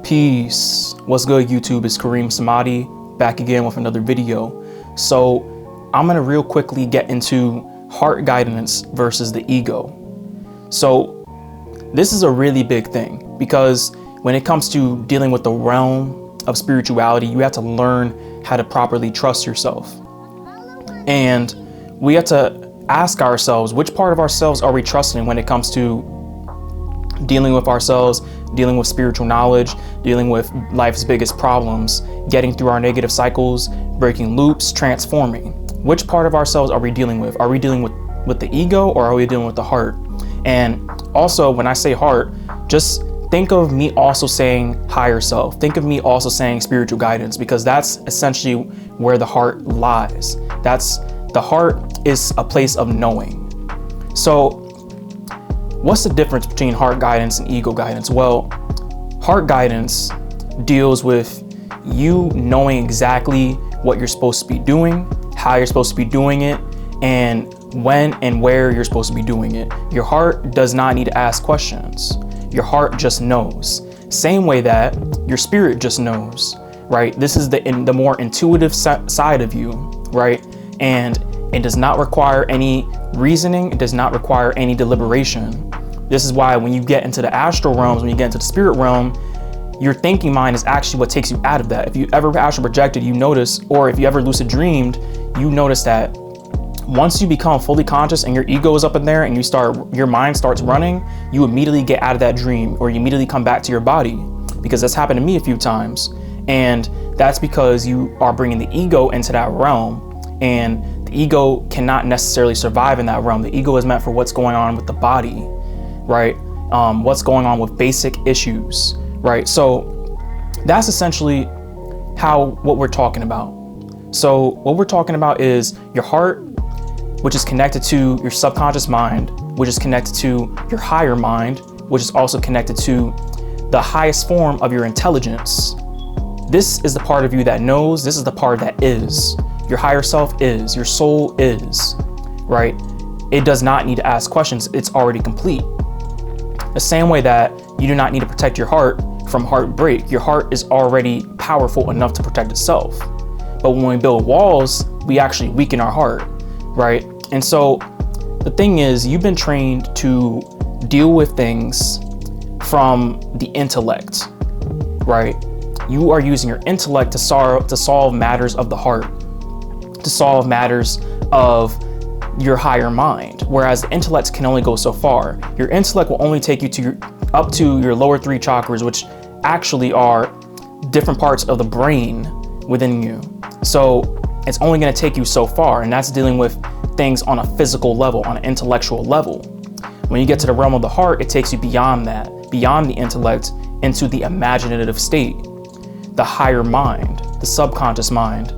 Peace. What's good, YouTube? It's Kareem Samadi back again with another video. So I'm gonna real quickly get into heart guidance versus the ego. So this is a really big thing because when it comes to dealing with the realm of spirituality, you have to learn how to properly trust yourself. And we have to ask ourselves, which part of ourselves are we trusting when it comes to dealing with ourselves, dealing with spiritual knowledge, dealing with life's biggest problems, getting through our negative cycles, breaking loops, transforming. Which part of ourselves are we dealing with? Are we dealing with the ego, or are we dealing with the heart? And also, when I say heart, just think of me also saying higher self. Think of me also saying spiritual guidance, because that's essentially where the heart lies. The heart is a place of knowing. So what's the difference between heart guidance and ego guidance? Well, heart guidance deals with you knowing exactly what you're supposed to be doing, how you're supposed to be doing it, and when and where you're supposed to be doing it. Your heart does not need to ask questions. Your heart just knows. Same way that your spirit just knows, right? This is the more intuitive side of you, right? And it does not require any reasoning. It does not require any deliberation. This is why when you get into the astral realms, when you get into the spirit realm, your thinking mind is actually what takes you out of that. If you ever astral projected, you notice, or if you ever lucid dreamed, you notice that once you become fully conscious and your ego is up in there and your mind starts running, you immediately get out of that dream, or you immediately come back to your body, because that's happened to me a few times. And that's because you are bringing the ego into that realm, and the ego cannot necessarily survive in that realm. The ego is meant for what's going on with the body, right? What's going on with basic issues, right? So that's essentially what we're talking about. So what we're talking about is your heart, which is connected to your subconscious mind, which is connected to your higher mind, which is also connected to the highest form of your intelligence. This is the part of you that knows. This is the part that is. Your higher self is, your soul is, right? It does not need to ask questions. It's already complete. The same way that you do not need to protect your heart from heartbreak. Your heart is already powerful enough to protect itself. But when we build walls, we actually weaken our heart, right? And so the thing is, you've been trained to deal with things from the intellect, right? You are using your intellect to solve matters of the heart, to solve matters of your higher mind, whereas the intellect can only go so far. Your intellect will only take you up to your lower three chakras, which actually are different parts of the brain within you. So it's only going to take you so far, and that's dealing with things on a physical level, on an intellectual level. When you get to the realm of the heart, it takes you beyond that, beyond the intellect, into the imaginative state, the higher mind, the subconscious mind,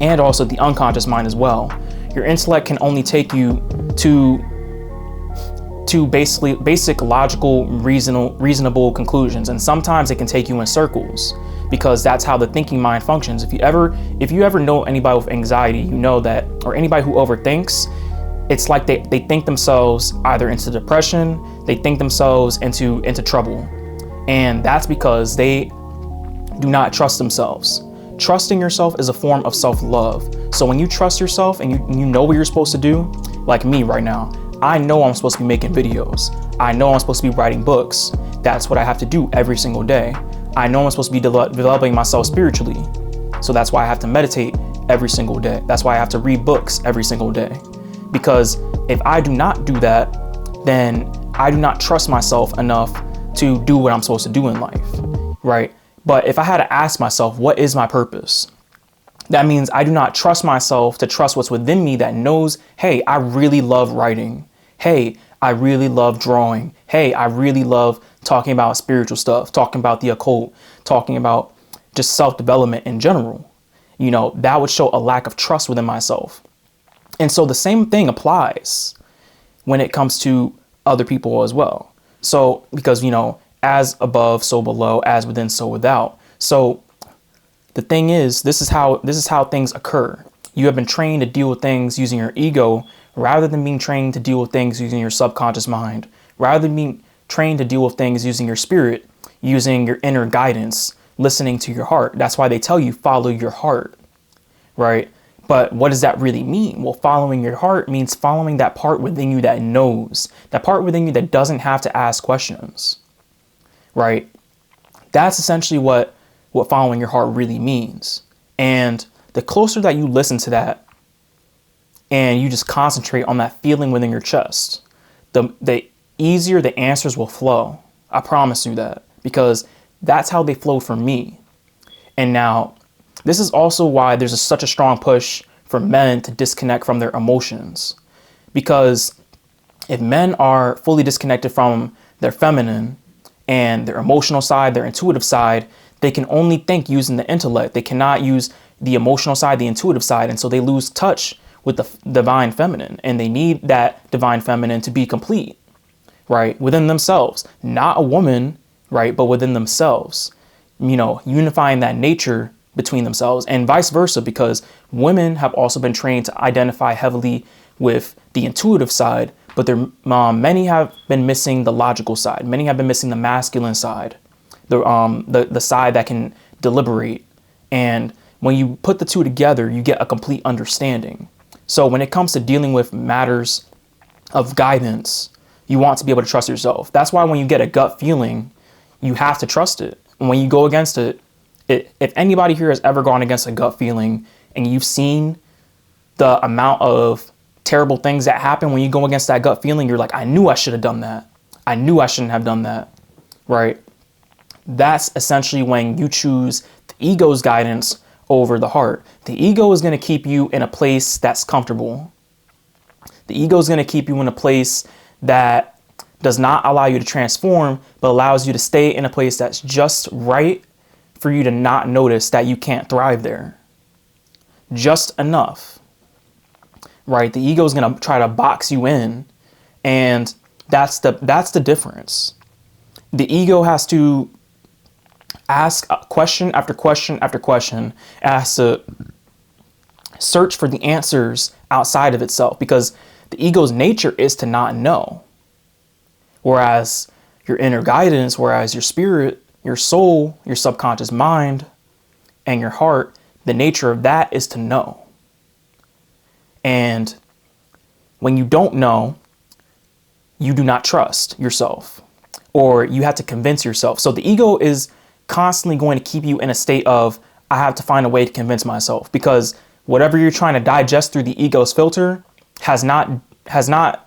and also the unconscious mind as well. Your intellect can only take you to basic logical, reasonable conclusions, and sometimes it can take you in circles, because that's how the thinking mind functions. If you ever know anybody with anxiety, you know that, or anybody who overthinks, it's like they think themselves either into depression, they think themselves into trouble, and that's because they do not trust themselves. Trusting yourself is a form of self-love. So when you trust yourself and you know what you're supposed to do, like me right now, I know I'm supposed to be making videos. I know I'm supposed to be writing books. That's what I have to do every single day. I know I'm supposed to be developing myself spiritually. So that's why I have to meditate every single day. That's why I have to read books every single day. Because if I do not do that, then I do not trust myself enough to do what I'm supposed to do in life, right? But if I had to ask myself, what is my purpose? That means I do not trust myself to trust what's within me that knows, hey, I really love writing. Hey, I really love drawing. Hey, I really love talking about spiritual stuff, talking about the occult, talking about just self-development in general. You know, that would show a lack of trust within myself. And so the same thing applies when it comes to other people as well. So, because, you know, as above, so below, as within, so without. So the thing is, this is how things occur. You have been trained to deal with things using your ego rather than being trained to deal with things using your subconscious mind. Rather than being trained to deal with things using your spirit, using your inner guidance, listening to your heart. That's why they tell you follow your heart, right? But what does that really mean? Well, following your heart means following that part within you that knows, that part within you that doesn't have to ask questions, right? That's essentially what following your heart really means. And the closer that you listen to that and you just concentrate on that feeling within your chest, the easier the answers will flow. I promise you that, because that's how they flow for me. And now, this is also why there's such a strong push for men to disconnect from their emotions. Because if men are fully disconnected from their feminine and their emotional side, their intuitive side, they can only think using the intellect. They cannot use the emotional side, the intuitive side. And so they lose touch with the divine feminine, and they need that divine feminine to be complete, right? Within themselves, not a woman, right? But within themselves, unifying that nature between themselves, and vice versa, because women have also been trained to identify heavily with the intuitive side, but many have been missing the logical side. Many have been missing the masculine side, the side that can deliberate. And when you put the two together, you get a complete understanding. So when it comes to dealing with matters of guidance, you want to be able to trust yourself. That's why when you get a gut feeling, you have to trust it. And when you go against it, if anybody here has ever gone against a gut feeling and you've seen the amount of terrible things that happen when you go against that gut feeling, you're like, I knew I should have done that. I knew I shouldn't have done that, right? That's essentially when you choose the ego's guidance over the heart. The ego is going to keep you in a place that's comfortable. The ego is going to keep you in a place that does not allow you to transform, but allows you to stay in a place that's just right for you to not notice that you can't thrive there. Just enough, right? The ego is going to try to box you in, and that's the difference. The ego has to ask question after question after question. It has to search for the answers outside of itself, because the ego's nature is to not know. Whereas your inner guidance, whereas your spirit, your soul, your subconscious mind, and your heart, the nature of that is to know. And when you don't know, you do not trust yourself, or you have to convince yourself. So the ego is constantly going to keep you in a state of, I have to find a way to convince myself, because whatever you're trying to digest through the ego's filter has not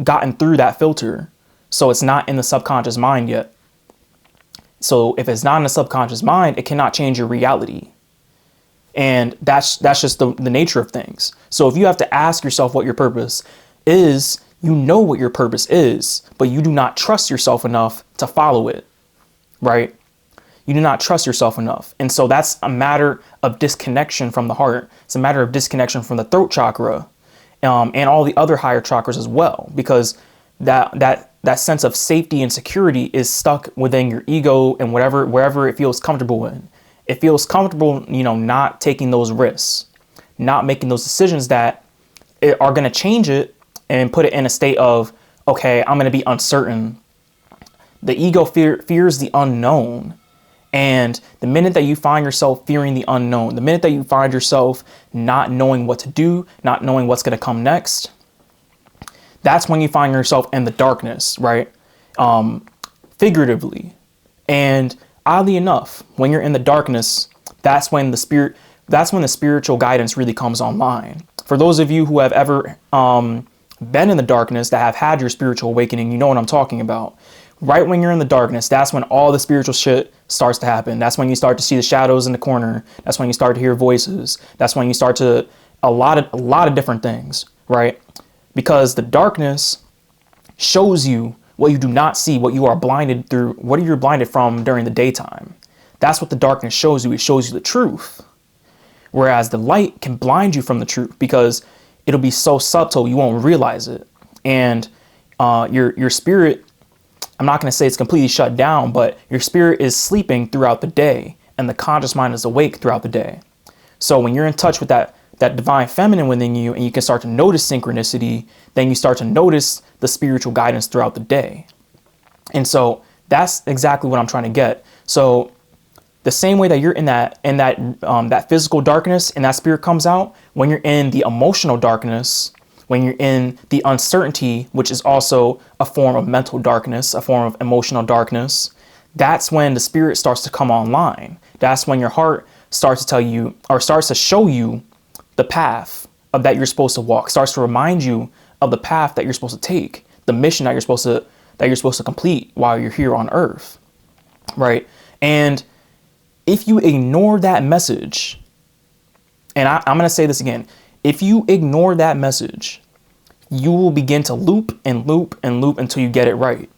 gotten through that filter. So it's not in the subconscious mind yet. So if it's not in the subconscious mind, it cannot change your reality. And that's just the nature of things. So if you have to ask yourself what your purpose is, you know what your purpose is, but you do not trust yourself enough to follow it, right? You do not trust yourself enough. And so that's a matter of disconnection from the heart. It's a matter of disconnection from the throat chakra, and all the other higher chakras as well, because that sense of safety and security is stuck within your ego and wherever it feels comfortable in. It feels comfortable, not taking those risks, not making those decisions that are going to change it and put it in a state of, okay, I'm going to be uncertain. The ego fears the unknown. And the minute that you find yourself fearing the unknown, the minute that you find yourself not knowing what to do, not knowing what's going to come next, that's when you find yourself in the darkness, right? Figuratively. And oddly enough, when you're in the darkness, that's when the spiritual guidance really comes online. For those of you who have ever been in the darkness, that have had your spiritual awakening, you know what I'm talking about. Right when you're in the darkness, that's when all the spiritual shit starts to happen. That's when you start to see the shadows in the corner. That's when you start to hear voices. That's when you start to a lot of different things, right? Because the darkness shows you what you do not see, what you are blinded through, what you're blinded from during the daytime. That's what the darkness shows you. It shows you the truth. Whereas the light can blind you from the truth, because it'll be so subtle you won't realize it. And your spirit, I'm not going to say it's completely shut down, but your spirit is sleeping throughout the day and the conscious mind is awake throughout the day. So when you're in touch with that divine feminine within you, and you can start to notice synchronicity, then you start to notice the spiritual guidance throughout the day. And so That's exactly what I'm trying to get. So the same way that you're in that physical darkness and that spirit comes out, when you're in the emotional darkness, when you're in the uncertainty, which is also a form of mental darkness, a form of emotional darkness, that's when the spirit starts to come online. That's when your heart starts to tell you, or starts to show you, the path of that you're supposed to walk, starts to remind you of the path that you're supposed to take, the mission that you're supposed to complete while you're here on earth, right? And if you ignore that message, and I'm going to say this again, if you ignore that message, you will begin to loop and loop and loop until you get it right.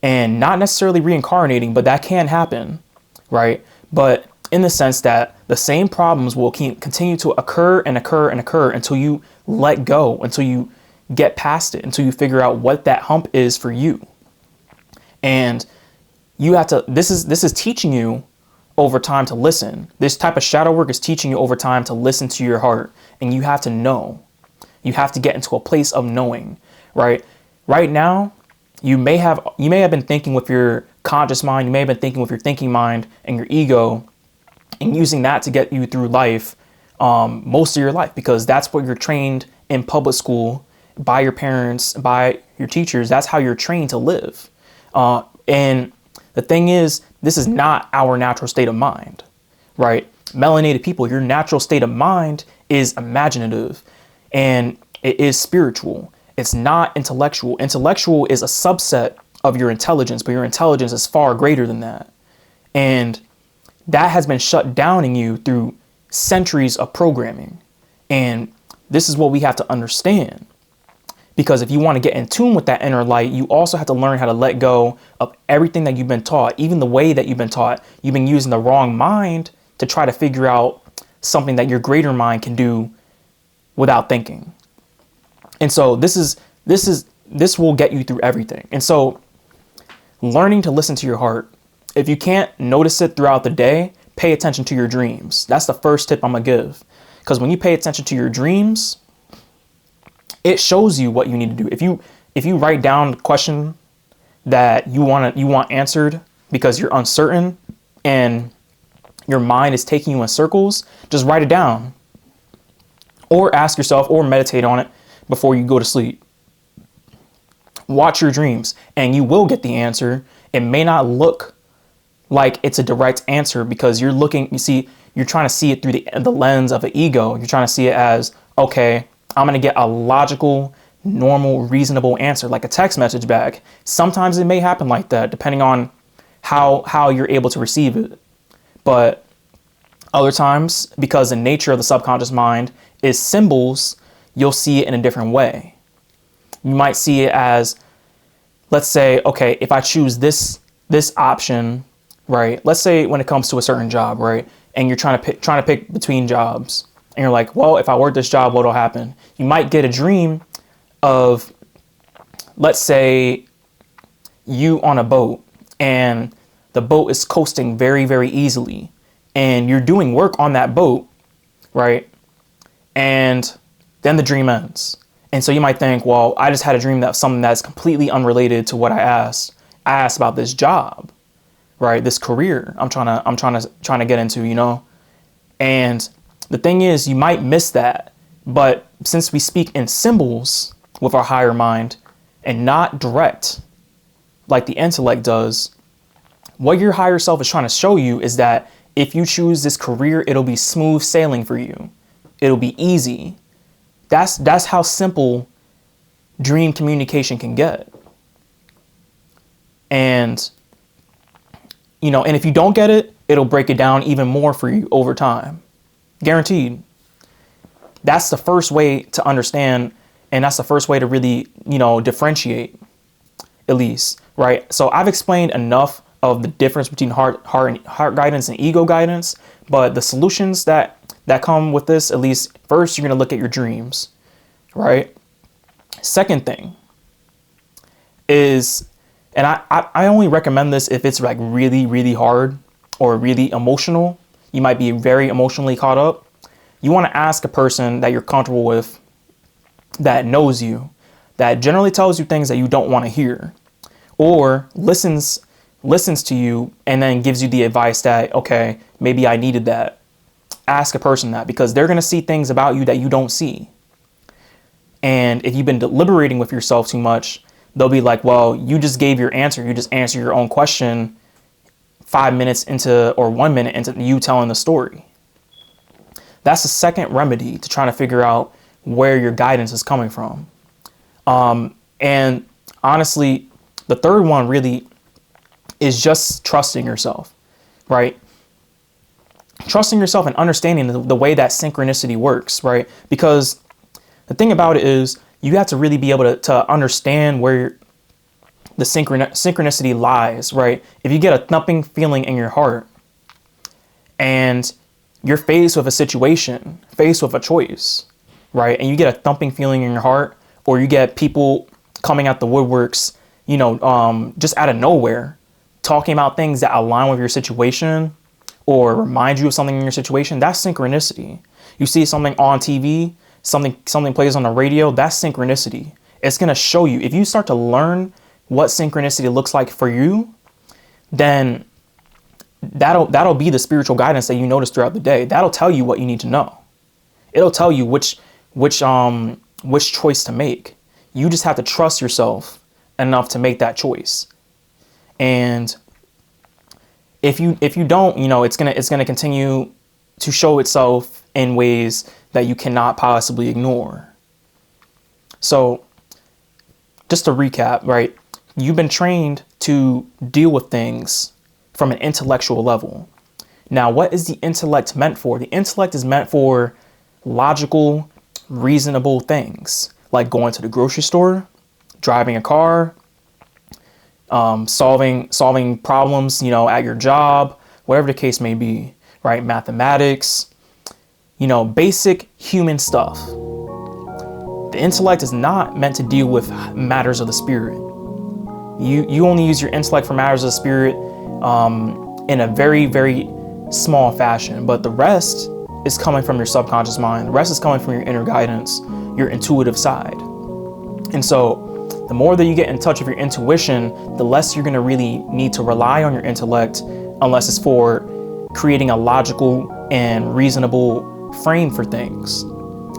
And not necessarily reincarnating, but that can happen, right? But in the sense that the same problems will continue to occur and occur and occur until you let go, until you get past it, until you figure out what that hump is for you. And you have to, this is teaching you over time to listen. This type of shadow work is teaching you over time to listen to your heart. And you have to know. You have to get into a place of knowing, right? Right now, you may have been thinking with your conscious mind, you may have been thinking with your thinking mind and your ego, and using that to get you through life, most of your life, because that's what you're trained in public school by your parents, by your teachers. That's how you're trained to live. And the thing is, this is not our natural state of mind, right? Melanated people, your natural state of mind is imaginative and it is spiritual. It's not intellectual. Intellectual is a subset of your intelligence, but your intelligence is far greater than that. And that has been shut down in you through centuries of programming. And this is what we have to understand. Because if you want to get in tune with that inner light, you also have to learn how to let go of everything that you've been taught, even the way that you've been taught. You've been using the wrong mind to try to figure out something that your greater mind can do without thinking. And so this will get you through everything. And so learning to listen to your heart, if you can't notice it throughout the day, pay attention to your dreams. That's the first tip I'm gonna give. Because when you pay attention to your dreams, it shows you what you need to do. If you write down the question that you want answered because you're uncertain and your mind is taking you in circles, just write it down. Or ask yourself or meditate on it before you go to sleep. Watch your dreams and you will get the answer. It may not look like it's a direct answer because you're trying to see it through the lens of an ego. You're trying to see it as, okay, I'm going to get a logical, normal, reasonable answer, like a text message back. Sometimes it may happen like that, depending on how you're able to receive it. But other times, because the nature of the subconscious mind is symbols, you'll see it in a different way. You might see it as, let's say, okay, if I choose this option, right? Let's say when it comes to a certain job, right? And you're trying to pick between jobs. And you're like, well, if I work this job, what'll happen? You might get a dream of, let's say, you on a boat and the boat is coasting very, very easily and you're doing work on that boat, right? And then the dream ends. And so you might think, well, I just had a dream that something that's completely unrelated to what I asked. I asked about this job, right? This career I'm trying to get into, you know? And the thing is, you might miss that. But since we speak in symbols with our higher mind and not direct, like the intellect does, what your higher self is trying to show you is that if you choose this career, it'll be smooth sailing for you. It'll be easy. That's how simple dream communication can get. And, you know, and if you don't get it, it'll break it down even more for you over time. Guaranteed. That's the first way to understand. And that's the first way to really, you know, differentiate, at least, right? So I've explained enough of the difference between heart guidance and ego guidance, but the solutions that come with this, at least first, you're going to look at your dreams, right? Second thing is, and I only recommend this if it's like really, really hard or really emotional. You might be very emotionally caught up. You want to ask a person that you're comfortable with, that knows you, that generally tells you things that you don't want to hear, or listens listens to you and then gives you the advice that, okay, maybe I needed that. Ask a person that, because they're going to see things about you that you don't see. And if you've been deliberating with yourself too much, they'll be like, well, you just gave your answer. You just answered your own question 5 minutes into, or 1 minute into you telling the story. That's the second remedy to trying to figure out where your guidance is coming from. And honestly, the third one really is just trusting yourself, right? Trusting yourself and understanding the way that synchronicity works, right? Because the thing about it is you have to really be able to understand where the synchronicity lies, right? If you get a thumping feeling in your heart and you're faced with a situation, faced with a choice, right? And you get a thumping feeling in your heart, or you get people coming out the woodworks, just out of nowhere, talking about things that align with your situation or remind you of something in your situation, that's synchronicity. You see something on TV, something plays on the radio, that's synchronicity. It's going to show you. If you start to learn what synchronicity looks like for you, then that'll be the spiritual guidance that you notice throughout the day. That'll tell you what you need to know. It'll tell you which choice to make. You just have to trust yourself enough to make that choice. And if you don't, it's gonna continue to show itself in ways that you cannot possibly ignore. So just to recap, right? You've been trained to deal with things from an intellectual level. Now, what is the intellect meant for? The intellect is meant for logical, reasonable things, like going to the grocery store, driving a car, solving problems, at your job, whatever the case may be, right? Mathematics, basic human stuff. The intellect is not meant to deal with matters of the spirit. You only use your intellect for matters of the spirit in a very, very small fashion, but the rest is coming from your subconscious mind. The rest is coming from your inner guidance, your intuitive side. And so the more that you get in touch with your intuition, the less you're going to really need to rely on your intellect, unless it's for creating a logical and reasonable frame for things.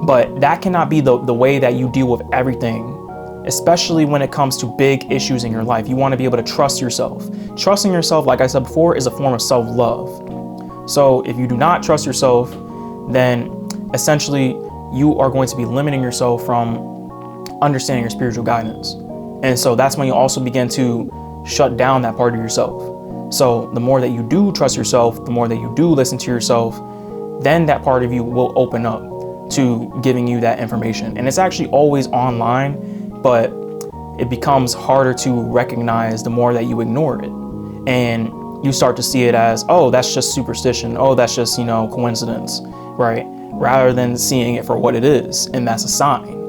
But that cannot be the way that you deal with everything, especially when it comes to big issues in your life. You want to be able to trust yourself. Trusting yourself, like I said before, is a form of self-love. So if you do not trust yourself, then essentially you are going to be limiting yourself from understanding your spiritual guidance. And so that's when you also begin to shut down that part of yourself. So the more that you do trust yourself, the more that you do listen to yourself, then that part of you will open up to giving you that information. And it's actually always online, but it becomes harder to recognize the more that you ignore it. And you start to see it as, oh, that's just superstition. Oh, that's just, coincidence, right? Rather than seeing it for what it is. And that's a sign.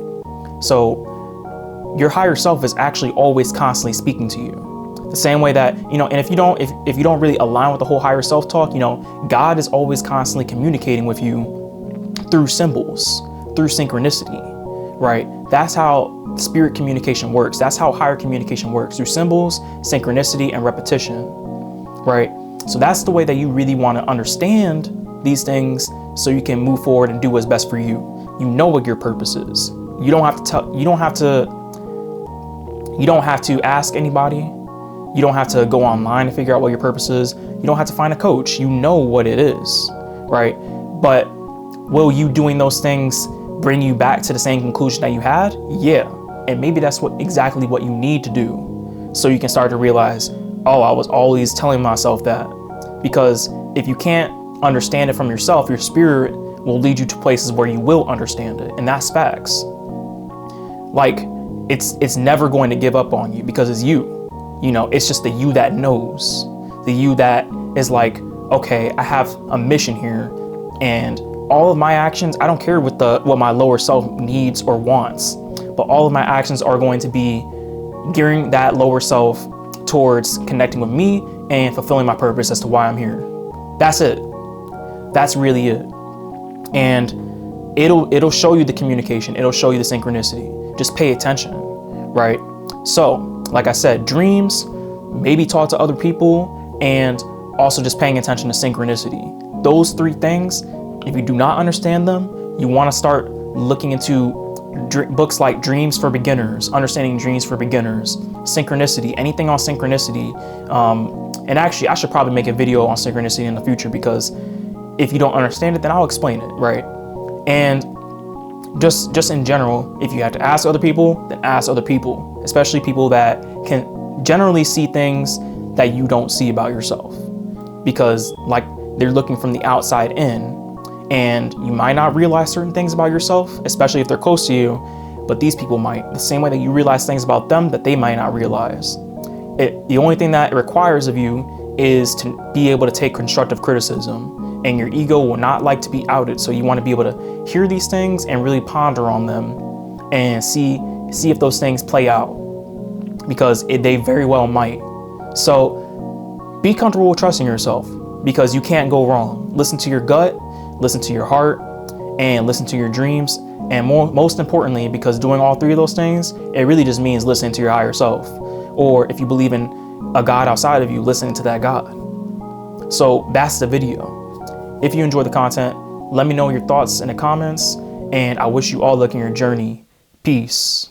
So your higher self is actually always constantly speaking to you. The same way that, and if you don't really align with the whole higher self talk, God is always constantly communicating with you through symbols, through synchronicity, right? That's how spirit communication works. That's how higher communication works, through symbols, synchronicity, and repetition, right? So that's the way that you really want to understand these things so you can move forward and do what's best for you. You know what your purpose is. You don't have to ask anybody. You don't have to go online to figure out what your purpose is. You don't have to find a coach. You know what it is, right? But will you doing those things bring you back to the same conclusion that you had? Yeah. And maybe that's exactly what you need to do. So you can start to realize, oh, I was always telling myself that. Because if you can't understand it from yourself, your spirit will lead you to places where you will understand it. And that's facts. Like, it's never going to give up on you because it's you. It's just the you that knows. The you that is like, okay, I have a mission here, and all of my actions, I don't care what my lower self needs or wants, but all of my actions are going to be gearing that lower self towards connecting with me and fulfilling my purpose as to why I'm here. That's it. That's really it. And it'll show you the communication. It'll show you the synchronicity. Just pay attention, right? So, like I said, dreams, maybe talk to other people, and also just paying attention to synchronicity. Those three things, if you do not understand them, you want to start looking into books like Dreams for Beginners, Understanding Dreams for Beginners, Synchronicity, anything on synchronicity. And actually, I should probably make a video on synchronicity in the future, because if you don't understand it, then I'll explain it, right? And just in general, if you have to ask other people, then ask other people, especially people that can generally see things that you don't see about yourself, because like they're looking from the outside in, and you might not realize certain things about yourself, especially if they're close to you, but these people might, the same way that you realize things about them that they might not realize. The only thing that it requires of you is to be able to take constructive criticism, and your ego will not like to be outed. So you want to be able to hear these things and really ponder on them and see if those things play out, because they very well might. So be comfortable with trusting yourself, because you can't go wrong. Listen to your gut, listen to your heart, and listen to your dreams. And most importantly, because doing all three of those things, it really just means listening to your higher self. Or if you believe in a God outside of you, listening to that God. So that's the video. If you enjoyed the content, let me know your thoughts in the comments, and I wish you all luck in your journey. Peace.